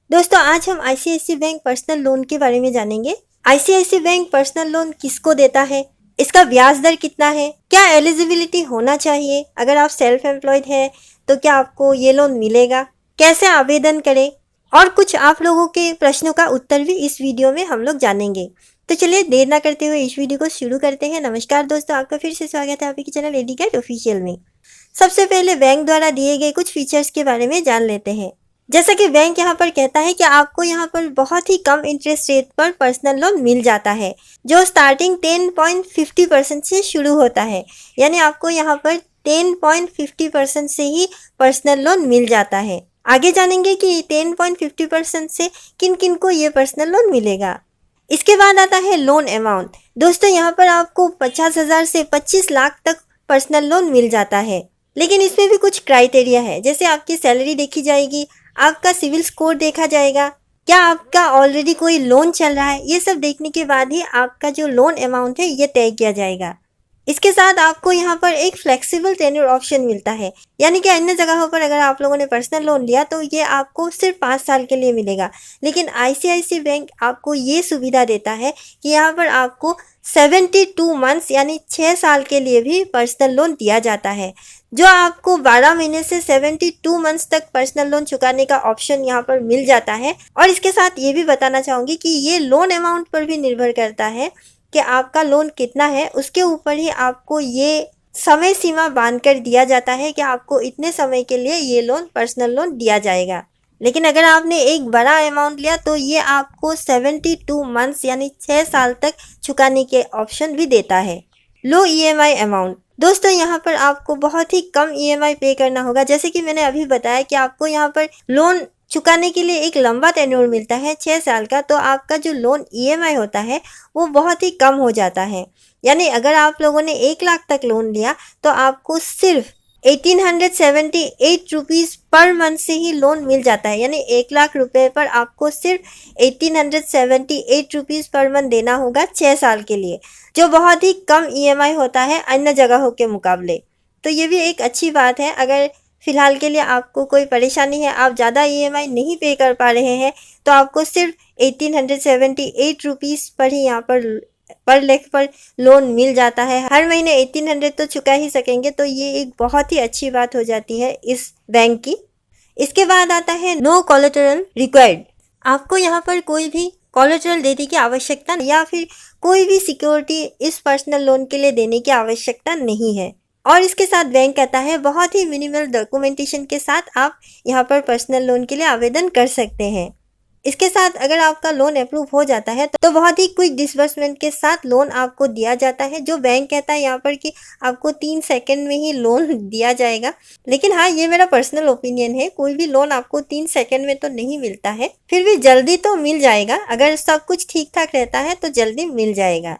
दोस्तों आज हम आईसीआईसीआई बैंक पर्सनल लोन के बारे में जानेंगे। आईसीआईसीआई बैंक पर्सनल लोन किसको देता है, इसका ब्याज दर कितना है, क्या एलिजिबिलिटी होना चाहिए, अगर आप सेल्फ एम्प्लॉयड है तो क्या आपको ये लोन मिलेगा, कैसे आवेदन करें और कुछ आप लोगों के प्रश्नों का उत्तर भी इस वीडियो में हम लोग जानेंगे। तो चलिए देर ना करते हुए इस वीडियो को शुरू करते हैं। नमस्कार दोस्तों, आपका फिर से स्वागत है आपके चैनल एडी कैट ऑफिशियल में। सबसे पहले बैंक द्वारा दिए गए कुछ फीचर्स के बारे में जान लेते हैं। जैसा कि बैंक यहाँ पर कहता है कि आपको यहाँ पर बहुत ही कम इंटरेस्ट रेट पर पर्सनल लोन मिल जाता है, जो स्टार्टिंग 10.50% से शुरू होता है। यानी आपको यहाँ पर 10.50% से ही पर्सनल लोन मिल जाता है। आगे जानेंगे कि 10.50% से किन किन को ये पर्सनल लोन मिलेगा। इसके बाद आता है लोन अमाउंट। दोस्तों यहाँ पर आपको 50,000 से 25 लाख तक पर्सनल लोन मिल जाता है, लेकिन इसमें भी कुछ क्राइटेरिया है। जैसे आपकी सैलरी देखी जाएगी, आपका सिविल स्कोर देखा जाएगा, क्या आपका ऑलरेडी कोई लोन चल रहा है, ये सब देखने के बाद ही आपका जो लोन अमाउंट है ये तय किया जाएगा। इसके साथ आपको यहाँ पर एक फ्लेक्सिबल टेन्योर ऑप्शन मिलता है, यानी कि अन्य जगहों पर अगर आप लोगों ने पर्सनल लोन लिया तो ये आपको सिर्फ 5 साल के लिए मिलेगा, लेकिन आईसीआईसीआई बैंक आपको ये सुविधा देता है कि यहाँ पर आपको 72 मंथ्स यानी 6 साल के लिए भी पर्सनल लोन दिया जाता है, जो आपको 12 महीने से 72 मंथ्स तक पर्सनल लोन चुकाने का ऑप्शन यहाँ पर मिल जाता है। और इसके साथ ये भी बताना चाहूँगी कि ये लोन अमाउंट पर भी निर्भर करता है कि आपका लोन कितना है, उसके ऊपर ही आपको ये समय सीमा बांध कर दिया जाता है कि आपको इतने समय के लिए ये लोन पर्सनल लोन दिया जाएगा। लेकिन अगर आपने एक बड़ा अमाउंट लिया तो ये आपको 72 मंथ्स यानी 6 साल तक चुकाने के ऑप्शन भी देता है। लो ईएमआई अमाउंट। दोस्तों यहाँ पर आपको बहुत ही कम ईएमआई पे करना होगा। जैसे कि मैंने अभी बताया कि आपको यहाँ पर लोन चुकाने के लिए एक लंबा टेन्योर मिलता है 6 साल का, तो आपका जो लोन ईएमआई होता है वो बहुत ही कम हो जाता है। यानी अगर आप लोगों ने 1 लाख तक लोन लिया तो आपको सिर्फ 1878 रुपीज़ पर मंथ से ही लोन मिल जाता है। यानी 1 लाख रुपए पर आपको सिर्फ 1878 रुपीज़ पर मंथ देना होगा 6 साल के लिए, जो बहुत ही कम ईएमआई होता है अन्य जगहों के मुकाबले। तो ये भी एक अच्छी बात है। अगर फ़िलहाल के लिए आपको कोई परेशानी है, आप ज़्यादा ईएमआई नहीं पे कर पा रहे हैं, तो आपको सिर्फ 1878 रुपीज़ पर ही यहाँ पर लेख पर लोन मिल जाता है। हर महीने 1800 तो चुका ही सकेंगे, तो ये एक बहुत ही अच्छी बात हो जाती है इस बैंक की। इसके बाद आता है नो कोलेटरल रिक्वायर्ड। आपको यहाँ पर कोई भी कोलेटरल देने की आवश्यकता या फिर कोई भी सिक्योरिटी इस पर्सनल लोन के लिए देने की आवश्यकता नहीं है। और इसके साथ बैंक कहता है बहुत ही मिनिमल डॉक्यूमेंटेशन के साथ आप यहाँ पर पर्सनल लोन के लिए आवेदन कर सकते हैं। इसके साथ अगर आपका लोन अप्रूव हो जाता है तो बहुत ही क्विक डिसबर्समेंट के साथ लोन आपको दिया जाता है, जो बैंक कहता है यहाँ पर कि आपको 3 सेकंड में ही लोन दिया जाएगा। लेकिन हाँ, ये मेरा पर्सनल ओपिनियन है, कोई भी लोन आपको 3 सेकंड में तो नहीं मिलता है, फिर भी जल्दी तो मिल जाएगा। अगर सब कुछ ठीक ठाक रहता है तो जल्दी मिल जाएगा।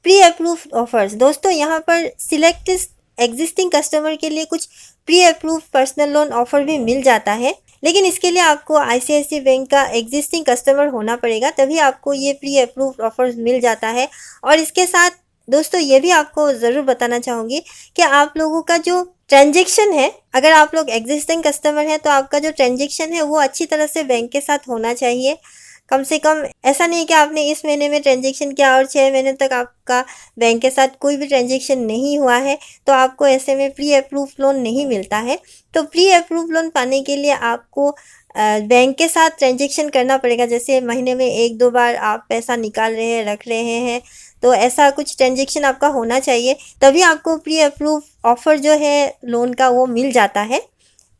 Pre approve offers. दोस्तों यहाँ पर सिलेक्ट एग्जिस्टिंग कस्टमर के लिए कुछ pre approve personal loan offer भी मिल जाता है, लेकिन इसके लिए आपको आईसीआईसीआई बैंक का एग्जिस्टिंग कस्टमर होना पड़ेगा, तभी आपको ये प्री अप्रूव ऑफर्स मिल जाता है। और इसके साथ दोस्तों ये भी आपको ज़रूर बताना चाहूँगी कि आप लोगों का जो ट्रांजेक्शन है, अगर आप लोग एग्जिस्टिंग कस्टमर हैं तो आपका जो ट्रांजेक्शन है वो अच्छी तरह से बैंक के साथ होना चाहिए। कम से कम ऐसा नहीं कि आपने इस महीने में ट्रांजेक्शन किया और 6 महीने तक आपका बैंक के साथ कोई भी ट्रांजेक्शन नहीं हुआ है, तो आपको ऐसे में प्री अप्रूव लोन नहीं मिलता है। तो प्री अप्रूव लोन पाने के लिए आपको बैंक के साथ ट्रांजेक्शन करना पड़ेगा। जैसे महीने में 1-2 बार आप पैसा निकाल रहे हैं, रख रहे हैं, तो ऐसा कुछ ट्रांजेक्शन आपका होना चाहिए, तभी आपको प्री अप्रूव ऑफर जो है लोन का वो मिल जाता है।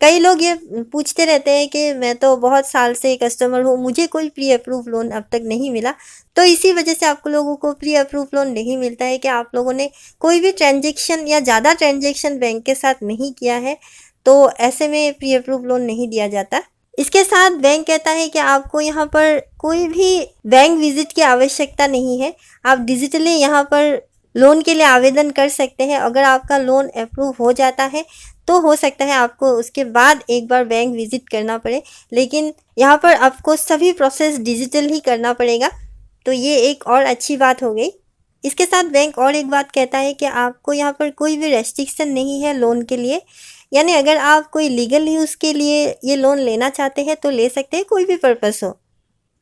कई लोग ये पूछते रहते हैं कि मैं तो बहुत साल से कस्टमर हूँ, मुझे कोई प्री अप्रूव लोन अब तक नहीं मिला। तो इसी वजह से आप लोगों को प्री अप्रूव लोन नहीं मिलता है कि आप लोगों ने कोई भी ट्रांजेक्शन या ज़्यादा ट्रांजेक्शन बैंक के साथ नहीं किया है, तो ऐसे में प्री अप्रूव लोन नहीं दिया जाता। इसके साथ बैंक कहता है कि आपको यहाँ पर कोई भी बैंक विजिट की आवश्यकता नहीं है, आप डिजिटली यहाँ पर लोन के लिए आवेदन कर सकते हैं। अगर आपका लोन अप्रूव हो जाता है तो हो सकता है आपको उसके बाद एक बार बैंक विजिट करना पड़े, लेकिन यहाँ पर आपको सभी प्रोसेस डिजिटल ही करना पड़ेगा, तो ये एक और अच्छी बात हो गई। इसके साथ बैंक और एक बात कहता है कि आपको यहाँ पर कोई भी रेस्ट्रिक्शन नहीं है लोन के लिए। यानी अगर आप कोई लीगल यूज़ के लिए ये लोन लेना चाहते हैं तो ले सकते हैं, कोई भी पर्पस हो।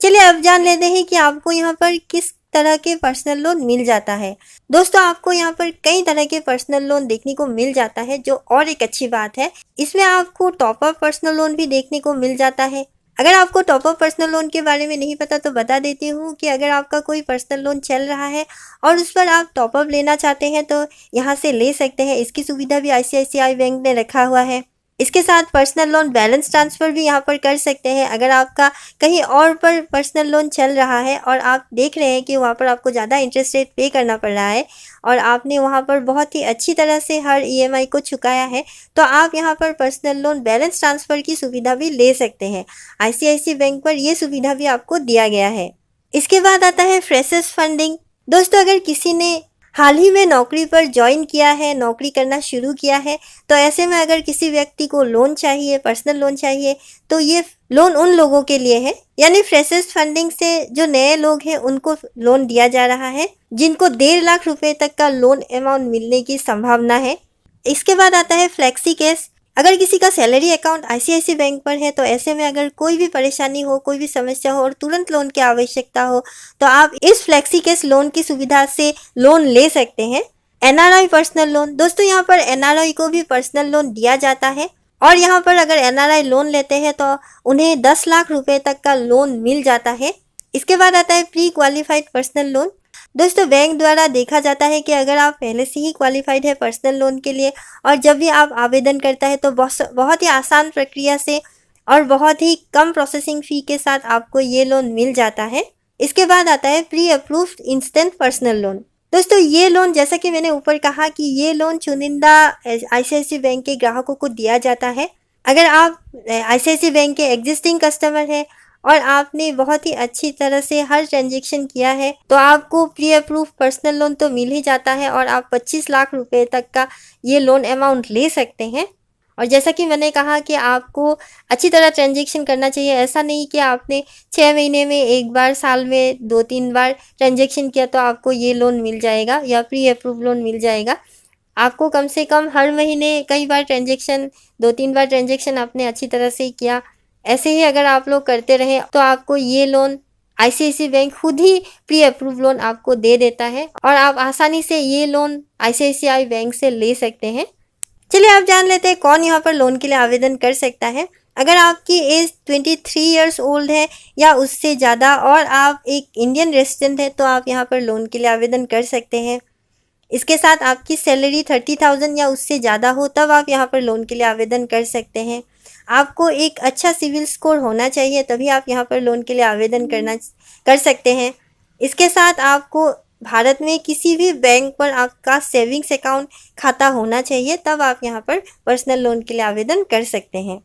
चलिए अब जान लेते हैं कि आपको यहाँ पर किस तरह के पर्सनल लोन मिल जाता है। दोस्तों आपको यहाँ पर कई तरह के पर्सनल लोन देखने को मिल जाता है, जो और एक अच्छी बात है। इसमें आपको टॉप अप पर्सनल लोन भी देखने को मिल जाता है। अगर आपको टॉप अप पर्सनल लोन के बारे में नहीं पता तो बता देती हूँ कि अगर आपका कोई पर्सनल लोन चल रहा है और उस पर आप टॉप अप लेना चाहते हैं तो यहाँ से ले सकते हैं। इसकी सुविधा भी ICICI बैंक ने रखा हुआ है। इसके साथ पर्सनल लोन बैलेंस ट्रांसफ़र भी यहाँ पर कर सकते हैं। अगर आपका कहीं और पर पर्सनल लोन चल रहा है और आप देख रहे हैं कि वहाँ पर आपको ज़्यादा इंटरेस्ट रेट पे करना पड़ रहा है और आपने वहाँ पर बहुत ही अच्छी तरह से हर EMI को चुकाया है, तो आप यहाँ पर पर्सनल लोन बैलेंस ट्रांसफ़र की सुविधा भी ले सकते हैं। ICICI बैंक पर ये सुविधा भी आपको दिया गया है। इसके बाद आता है फ्रेशर्स फंडिंग। दोस्तों अगर किसी ने हाल ही में नौकरी पर ज्वाइन किया है, नौकरी करना शुरू किया है, तो ऐसे में अगर किसी व्यक्ति को लोन चाहिए, पर्सनल लोन चाहिए, तो ये लोन उन लोगों के लिए है। यानी फ्रेशर्स फंडिंग से जो नए लोग हैं उनको लोन दिया जा रहा है, जिनको 1.5 लाख रुपए तक का लोन अमाउंट मिलने की संभावना है। इसके बाद आता है फ्लेक्सी कैश। अगर किसी का सैलरी अकाउंट ICICI बैंक पर है तो ऐसे में अगर कोई भी परेशानी हो, कोई भी समस्या हो और तुरंत लोन की आवश्यकता हो तो आप इस फ्लेक्सी कैश लोन की सुविधा से लोन ले सकते हैं। NRI personal loan. दोस्तों यहाँ पर NRI को भी पर्सनल लोन दिया जाता है और यहाँ पर अगर NRI लोन लेते हैं तो उन्हें 10 लाख रुपए तक का लोन मिल जाता है। इसके बाद आता है प्री क्वालिफाइड पर्सनल लोन। दोस्तों बैंक द्वारा देखा जाता है कि अगर आप पहले से ही क्वालिफाइड है पर्सनल लोन के लिए और जब भी आप आवेदन करता है तो बहुत ही आसान प्रक्रिया से और बहुत ही कम प्रोसेसिंग फ़ी के साथ आपको ये लोन मिल जाता है। इसके बाद आता है pre approved instant personal loan. दोस्तों ये लोन, जैसा कि मैंने ऊपर कहा कि ये लोन चुनिंदा ICICI बैंक के ग्राहकों को दिया जाता है। अगर आप ICICI बैंक के एग्जिस्टिंग कस्टमर हैं और आपने बहुत ही अच्छी तरह से हर ट्रांजेक्शन किया है तो आपको प्री अप्रूव पर्सनल लोन तो मिल ही जाता है और आप 25 लाख रुपए तक का ये लोन अमाउंट ले सकते हैं। और जैसा कि मैंने कहा कि आपको अच्छी तरह ट्रांजेक्शन करना चाहिए। ऐसा नहीं कि आपने 6 महीने में एक बार, साल में 2-3 बार ट्रांजेक्शन किया तो आपको ये लोन मिल जाएगा या प्री अप्रूव लोन मिल जाएगा। आपको कम से कम हर महीने कई बार ट्रांजेक्शन, 2-3 बार ट्रांजेक्शन आपने अच्छी तरह से किया, ऐसे ही अगर आप लोग करते रहें तो आपको ये लोन ICICI बैंक खुद ही प्री अप्रूव लोन आपको दे देता है और आप आसानी से ये लोन ICICI बैंक से ले सकते हैं। चलिए आप जान लेते हैं कौन यहाँ पर लोन के लिए आवेदन कर सकता है। अगर आपकी एज 23 ईयर्स ओल्ड है या उससे ज़्यादा और आप एक इंडियन रेसिडेंट है तो आप यहाँ पर लोन के लिए आवेदन कर सकते हैं। इसके साथ आपकी सैलरी 30,000 या उससे ज़्यादा हो तब आप यहाँ पर लोन के लिए आवेदन कर सकते हैं। आपको एक अच्छा सिविल स्कोर होना चाहिए तभी आप यहाँ पर लोन के लिए आवेदन कर सकते हैं। इसके साथ आपको भारत में किसी भी बैंक पर आपका सेविंग्स अकाउंट खाता होना चाहिए, तब आप यहाँ पर पर्सनल लोन के लिए आवेदन कर सकते हैं।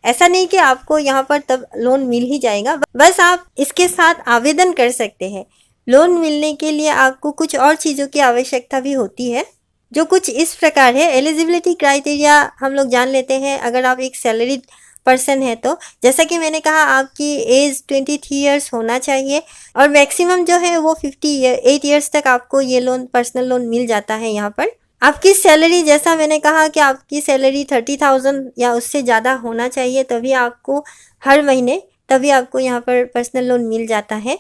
ऐसा नहीं कि आपको यहाँ पर तब लोन मिल ही जाएगा, बस आप इसके साथ आवेदन कर सकते हैं। लोन मिलने के लिए आपको कुछ और चीज़ों की आवश्यकता भी होती है, जो कुछ इस प्रकार है। एलिजिबिलिटी क्राइटेरिया हम लोग जान लेते हैं। अगर आप एक सैलरीड पर्सन है तो जैसा कि मैंने कहा आपकी एज 23 ईयर्स होना चाहिए और मैक्सिमम जो है वो 58 ईयर्स तक आपको ये लोन, पर्सनल लोन मिल जाता है। यहाँ पर आपकी सैलरी, जैसा मैंने कहा कि आपकी सैलरी 30,000 या उससे ज़्यादा होना चाहिए तभी आपको हर महीने आपको यहाँ पर पर्सनल लोन मिल जाता है।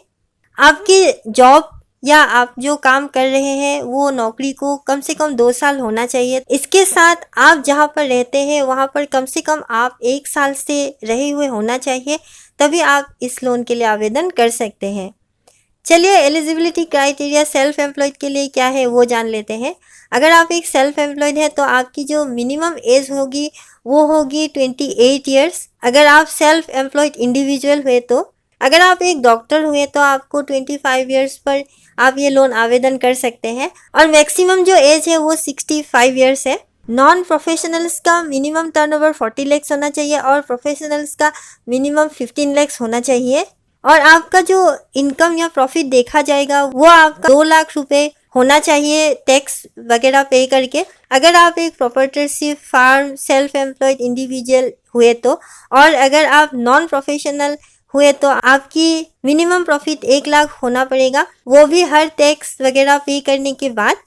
आपकी जॉब या आप जो काम कर रहे हैं वो नौकरी को कम से कम 2 साल होना चाहिए। इसके साथ आप जहाँ पर रहते हैं वहाँ पर कम से कम आप 1 साल से रहे हुए होना चाहिए, तभी आप इस लोन के लिए आवेदन कर सकते हैं। चलिए एलिजिबिलिटी क्राइटेरिया सेल्फ एम्प्लॉयड के लिए क्या है वो जान लेते हैं। अगर आप एक सेल्फ एम्प्लॉयड है तो आपकी जो मिनिमम एज होगी वो होगी 28 ईयर्स। अगर आप सेल्फ एम्प्लॉयड इंडिविजुअल हुए तो, अगर आप एक डॉक्टर हुए तो आपको 25 ईयर्स पर आप ये लोन आवेदन कर सकते हैं और मैक्सिमम जो एज है वो 65 ईयर्स है। नॉन प्रोफेशनल्स का मिनिमम टर्नओवर 40 लाख होना चाहिए और प्रोफेशनल्स का मिनिमम 15 लाख होना चाहिए और आपका जो इनकम या प्रॉफिट देखा जाएगा वो आपका 2 लाख रुपए होना चाहिए टैक्स वगैरह पे करके। अगर आप एक proprietorship firm self employed individual हुए तो, और अगर आप नॉन प्रोफेशनल हुए तो आपकी मिनिमम प्रॉफिट 1 लाख होना पड़ेगा, वो भी हर टैक्स वगैरह पे करने के बाद।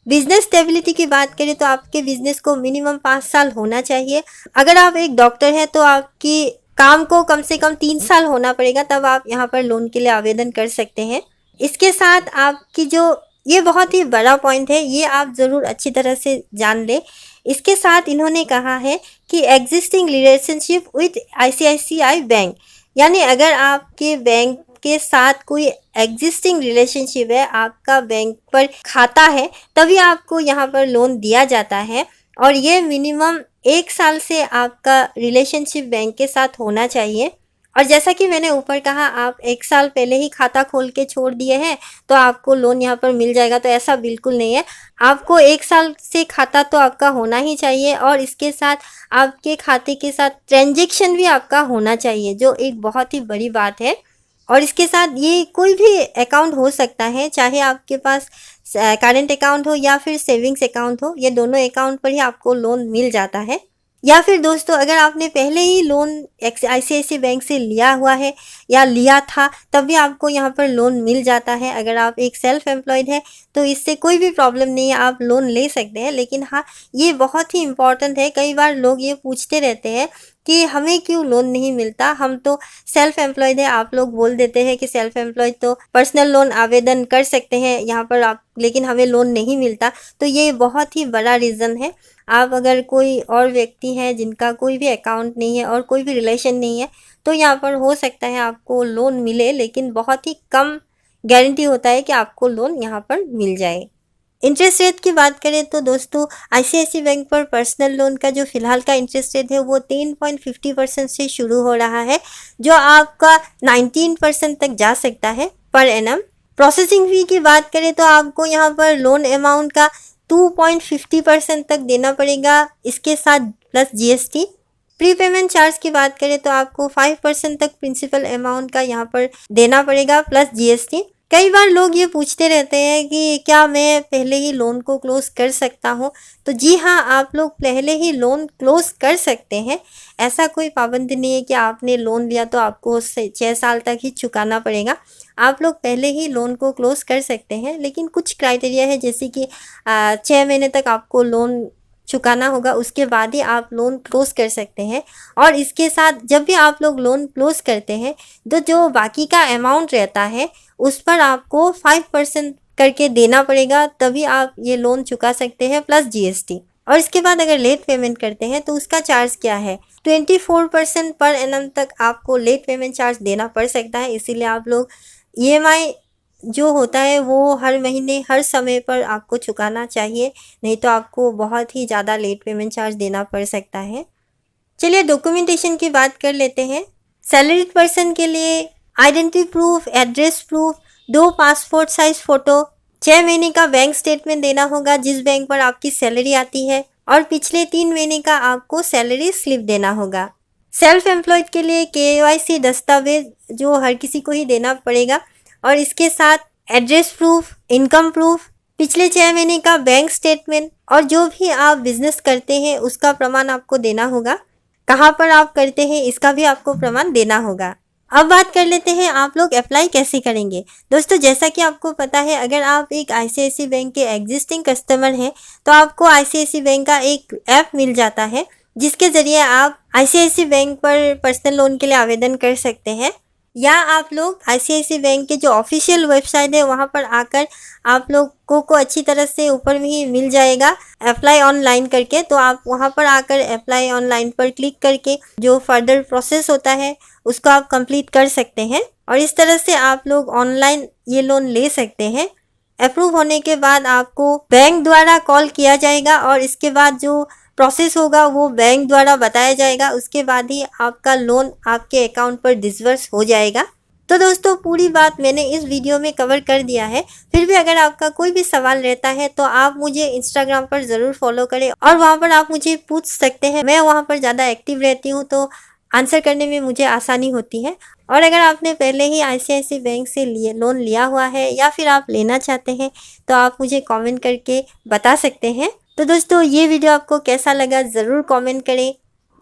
बिजनेस स्टेबिलिटी की बात करें तो आपके बिजनेस को मिनिमम 5 साल होना चाहिए। अगर आप एक डॉक्टर हैं तो आपकी काम को कम से कम 3 साल होना पड़ेगा, तब आप यहाँ पर लोन के लिए आवेदन कर सकते हैं। इसके साथ आपकी जो ये बहुत ही बड़ा पॉइंट है, ये आप ज़रूर अच्छी तरह से जान लें। इसके साथ इन्होंने कहा है कि existing relationship with ICICI bank, यानी अगर आपके बैंक के साथ कोई एग्जिस्टिंग रिलेशनशिप है, आपका बैंक पर खाता है, तभी आपको यहाँ पर लोन दिया जाता है। और ये मिनिमम 1 साल से आपका रिलेशनशिप बैंक के साथ होना चाहिए। और जैसा कि मैंने ऊपर कहा, आप 1 साल पहले ही खाता खोल के छोड़ दिए हैं तो आपको लोन यहाँ पर मिल जाएगा, तो ऐसा बिल्कुल नहीं है। आपको 1 साल से खाता तो आपका होना ही चाहिए, और इसके साथ आपके खाते के साथ ट्रांजैक्शन भी आपका होना चाहिए, जो एक बहुत ही बड़ी बात है। और इसके साथ ये कोई भी अकाउंट हो सकता है, चाहे आपके पास करेंट अकाउंट हो या फिर सेविंग्स अकाउंट हो, ये दोनों अकाउंट पर ही आपको लोन मिल जाता है। या फिर दोस्तों, अगर आपने पहले ही लोन आईसीआईसीआई बैंक से लिया हुआ है या लिया था, तब भी आपको यहाँ पर लोन मिल जाता है। अगर आप एक सेल्फ एम्प्लॉयड है तो इससे कोई भी प्रॉब्लम नहीं है, आप लोन ले सकते हैं। लेकिन हाँ, ये बहुत ही इम्पॉर्टेंट है। कई बार लोग ये पूछते रहते हैं कि हमें क्यों लोन नहीं मिलता, हम तो सेल्फ एम्प्लॉयड है। आप लोग बोल देते हैं कि सेल्फ एम्प्लॉयड तो पर्सनल लोन आवेदन कर सकते हैं यहाँ पर आप, लेकिन हमें लोन नहीं मिलता। तो ये बहुत ही बड़ा रीज़न है। आप अगर कोई और व्यक्ति हैं जिनका कोई भी अकाउंट नहीं है और कोई भी रिलेशन नहीं है, तो यहाँ पर हो सकता है आपको लोन मिले, लेकिन बहुत ही कम गारंटी होता है कि आपको लोन यहाँ पर मिल जाए। इंटरेस्ट रेट की बात करें तो दोस्तों, आईसीआईसीआई बैंक पर पर्सनल लोन का जो फिलहाल का इंटरेस्ट रेट है वो 10.50% से शुरू हो रहा है, जो आपका 19% तक जा सकता है पर एनम। प्रोसेसिंग फ़ी की बात करें तो आपको यहाँ पर लोन अमाउंट का 2.50% तक देना पड़ेगा, इसके साथ plus GST. Pre payment charge की बात करें तो आपको 5% तक प्रिंसिपल अमाउंट का यहाँ पर देना पड़ेगा प्लस जीएसटी। कई बार लोग ये पूछते रहते हैं कि क्या मैं पहले ही लोन को क्लोज कर सकता हूँ? तो जी हाँ, आप लोग पहले ही लोन क्लोज कर सकते हैं। ऐसा कोई पाबंदी नहीं है कि आपने लोन लिया तो आपको 6 साल तक ही चुकाना पड़ेगा। आप लोग पहले ही लोन को क्लोज कर सकते हैं, लेकिन कुछ क्राइटेरिया है, जैसे कि 6 महीने तक आपको लोन चुकाना होगा, उसके बाद ही आप लोन क्लोज कर सकते हैं। और इसके साथ जब भी आप लोग लोन क्लोज करते हैं तो जो बाकी का अमाउंट रहता है उस पर आपको 5% करके देना पड़ेगा, तभी आप ये लोन चुका सकते हैं प्लस जीएसटी। और इसके बाद अगर लेट पेमेंट करते हैं तो उसका चार्ज क्या है, 24% पर एनम तक आपको लेट पेमेंट चार्ज देना पड़ सकता है। इसीलिए आप लोग ईएमआई जो होता है वो हर महीने हर समय पर आपको चुकाना चाहिए, नहीं तो आपको बहुत ही ज़्यादा लेट पेमेंट चार्ज देना पड़ सकता है। चलिए डॉक्यूमेंटेशन की बात कर लेते हैं। सैलरीड पर्सन के लिए identity proof, address proof, 2 passport size photo, 6 महीने का बैंक स्टेटमेंट देना होगा जिस बैंक पर आपकी सैलरी आती है, और पिछले 3 महीने का आपको सैलरी स्लिप देना होगा। सेल्फ एम्प्लॉयड के लिए केवाईसी दस्तावेज जो हर किसी को ही देना पड़ेगा, और इसके साथ एड्रेस प्रूफ, इनकम प्रूफ, पिछले 6 महीने का बैंक स्टेटमेंट, और जो भी आप बिजनेस करते हैं उसका प्रमाण आपको देना होगा। कहाँ पर आप करते हैं इसका भी आपको प्रमाण देना होगा। अब बात कर लेते हैं आप लोग अप्लाई कैसे करेंगे। दोस्तों, जैसा कि आपको पता है, अगर आप एक आईसीआईसीआई बैंक के एग्जिस्टिंग कस्टमर हैं तो आपको आईसीआईसीआई बैंक का एक ऐप मिल जाता है, जिसके ज़रिए आप आईसीआईसीआई बैंक पर पर्सनल लोन के लिए आवेदन कर सकते हैं। या आप लोग आईसीआईसीआई बैंक के जो ऑफिशियल वेबसाइट है वहां पर आकर आप लोगों को अच्छी तरह से ऊपर में ही मिल जाएगा अप्लाई ऑनलाइन करके, तो आप वहां पर आकर अप्लाई ऑनलाइन पर क्लिक करके जो फर्दर प्रोसेस होता है उसको आप कंप्लीट कर सकते हैं, और इस तरह से आप लोग ऑनलाइन ये लोन ले सकते हैं। अप्रूव होने के बाद आपको बैंक द्वारा कॉल किया जाएगा, और इसके बाद जो प्रोसेस होगा वो बैंक द्वारा बताया जाएगा, उसके बाद ही आपका लोन आपके अकाउंट पर डिसबर्स हो जाएगा। तो दोस्तों, पूरी बात मैंने इस वीडियो में कवर कर दिया है। फिर भी अगर आपका कोई भी सवाल रहता है तो आप मुझे इंस्टाग्राम पर ज़रूर फॉलो करें, और वहाँ पर आप मुझे पूछ सकते हैं। मैं वहाँ पर ज़्यादा एक्टिव रहती हूँ, तो आंसर करने में मुझे आसानी होती है। और अगर आपने पहले ही आईसीआईसीआई बैंक से लोन लिया हुआ है या फिर आप लेना चाहते हैं तो आप मुझे कमेंट करके बता सकते हैं। तो दोस्तों, ये वीडियो आपको कैसा लगा ज़रूर कमेंट करें,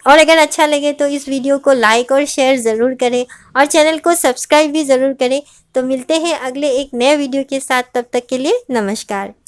और अगर अच्छा लगे तो इस वीडियो को लाइक और शेयर ज़रूर करें, और चैनल को सब्सक्राइब भी ज़रूर करें। तो मिलते हैं अगले एक नए वीडियो के साथ, तब तक के लिए नमस्कार।